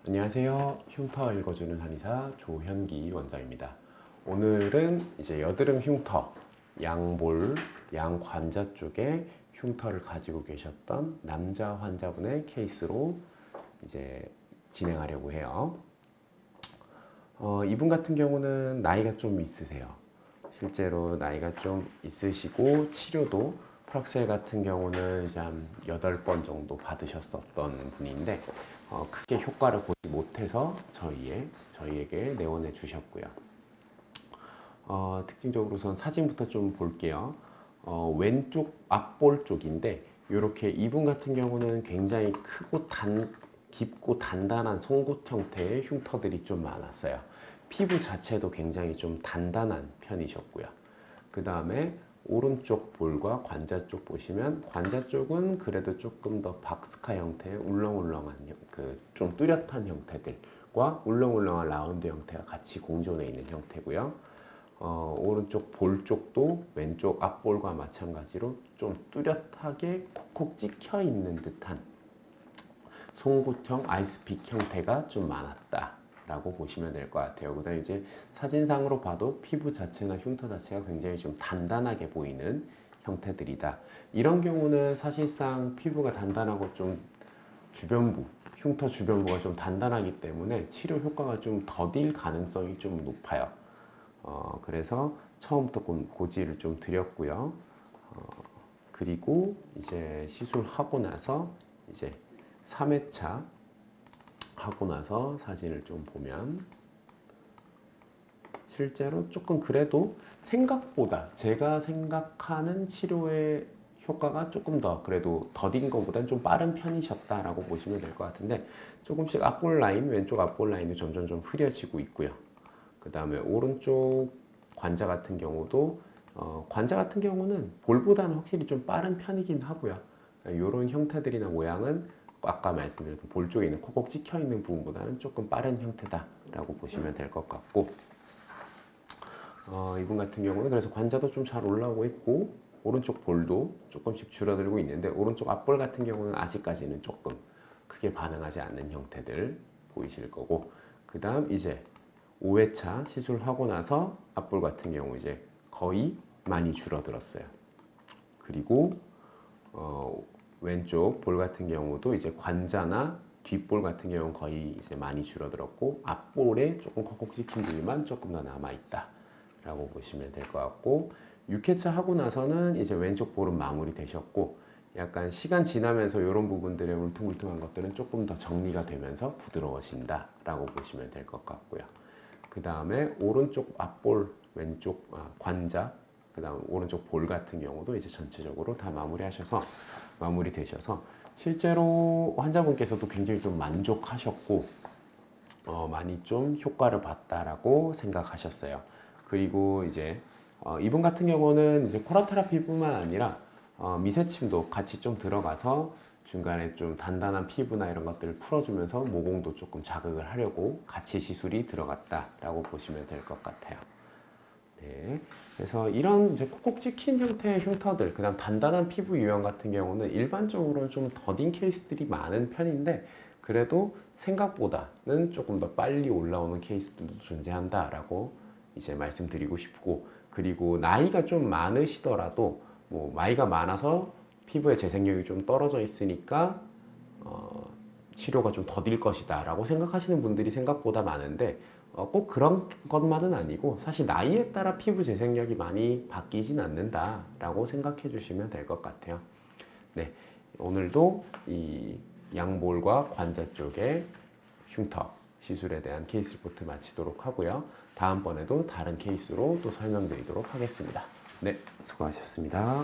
안녕하세요. 흉터 읽어주는 한의사 조현기 원장입니다. 오늘은 이제 여드름 흉터, 양볼, 양관자 쪽에 흉터를 가지고 계셨던 남자 환자분의 케이스로 이제 진행하려고 해요. 이분 같은 경우는 나이가 좀 있으세요. 실제로 나이가 좀 있으시고 치료도 프락셀 같은 경우는 이제 한 8번 정도 받으셨었던 분인데 크게 효과를 보지 못해서 저희에게 내원해 주셨고요. 특징적으로 우선 사진부터 좀 볼게요. 왼쪽 앞볼 쪽인데 이렇게 이분 같은 경우는 굉장히 깊고 단단한 송곳 형태의 흉터들이 좀 많았어요. 피부 자체도 굉장히 좀 단단한 편이셨고요. 그 다음에 오른쪽 볼과 관자 쪽 보시면 관자 쪽은 그래도 조금 더 박스카 형태의 울렁울렁한 좀 뚜렷한 형태들과 울렁울렁한 라운드 형태가 같이 공존해 있는 형태고요. 오른쪽 볼 쪽도 왼쪽 앞볼과 마찬가지로 좀 뚜렷하게 콕콕 찍혀 있는 듯한 송곳형 아이스픽 형태가 좀 많았다 라고 보시면 될 것 같아요. 그 다음에 이제 사진상으로 봐도 피부 자체나 흉터 자체가 굉장히 좀 단단하게 보이는 형태들이다. 이런 경우는 사실상 피부가 단단하고 좀 흉터 주변부가 좀 단단하기 때문에 치료 효과가 좀 더딜 가능성이 좀 높아요. 그래서 처음부터 고지를 좀 드렸고요. 그리고 이제 시술하고 나서 이제 3회차 하고 나서 사진을 좀 보면 실제로 조금 그래도 생각보다 제가 생각하는 치료의 효과가 조금 더 그래도 더딘 것보다는 좀 빠른 편이셨다라고 보시면 될 것 같은데 조금씩 앞볼 라인, 왼쪽 앞볼 라인이 점점 좀 흐려지고 있고요. 그 다음에 오른쪽 관자 같은 경우도 관자 같은 경우는 볼보다는 확실히 좀 빠른 편이긴 하고요. 이런 형태들이나 모양은 아까 말씀드렸던 볼 쪽에 있는 콕콕 찍혀 있는 부분보다는 조금 빠른 형태다라고 보시면 될 것 같고 이분 같은 경우는 그래서 관자도 좀 잘 올라오고 있고 오른쪽 볼도 조금씩 줄어들고 있는데 오른쪽 앞볼 같은 경우는 아직까지는 조금 크게 반응하지 않는 형태들 보이실 거고 그 다음 이제 5회차 시술하고 나서 앞볼 같은 경우 이제 거의 많이 줄어들었어요. 그리고 왼쪽 볼 같은 경우도 이제 관자나 뒷볼 같은 경우는 거의 이제 많이 줄어들었고 앞볼에 조금 콕콕 찍힌 부위만 조금 더 남아 있다 라고 보시면 될 것 같고 6회차 하고 나서는 이제 왼쪽 볼은 마무리 되셨고 약간 시간 지나면서 이런 부분들의 울퉁불퉁한 것들은 조금 더 정리가 되면서 부드러워진다 라고 보시면 될 것 같고요. 그 다음에 오른쪽 앞볼, 왼쪽 관자, 그 다음 오른쪽 볼 같은 경우도 이제 전체적으로 다 마무리되셔서 실제로 환자분께서도 굉장히 좀 만족하셨고 많이 좀 효과를 봤다라고 생각하셨어요. 그리고 이제 이분 같은 경우는 이제 코라 테라피뿐만 아니라 미세침도 같이 좀 들어가서 중간에 좀 단단한 피부나 이런 것들을 풀어주면서 모공도 조금 자극을 하려고 같이 시술이 들어갔다라고 보시면 될 것 같아요. 네. 그래서 이런 이제 콕콕 찍힌 형태의 흉터들, 그다음 단단한 피부 유형 같은 경우는 일반적으로 좀 더딘 케이스들이 많은 편인데 그래도 생각보다는 조금 더 빨리 올라오는 케이스들도 존재한다라고 이제 말씀드리고 싶고 그리고 나이가 좀 많으시더라도 뭐 나이가 많아서 피부의 재생력이 좀 떨어져 있으니까 치료가 좀 더딜 것이다 라고 생각하시는 분들이 생각보다 많은데 꼭 그런 것만은 아니고 사실 나이에 따라 피부 재생력이 많이 바뀌진 않는다 라고 생각해 주시면 될 것 같아요. 네, 오늘도 이 양볼과 관자 쪽의 흉터 시술에 대한 케이스 리포트 마치도록 하고요. 다음번에도 다른 케이스로 또 설명드리도록 하겠습니다. 네, 수고하셨습니다.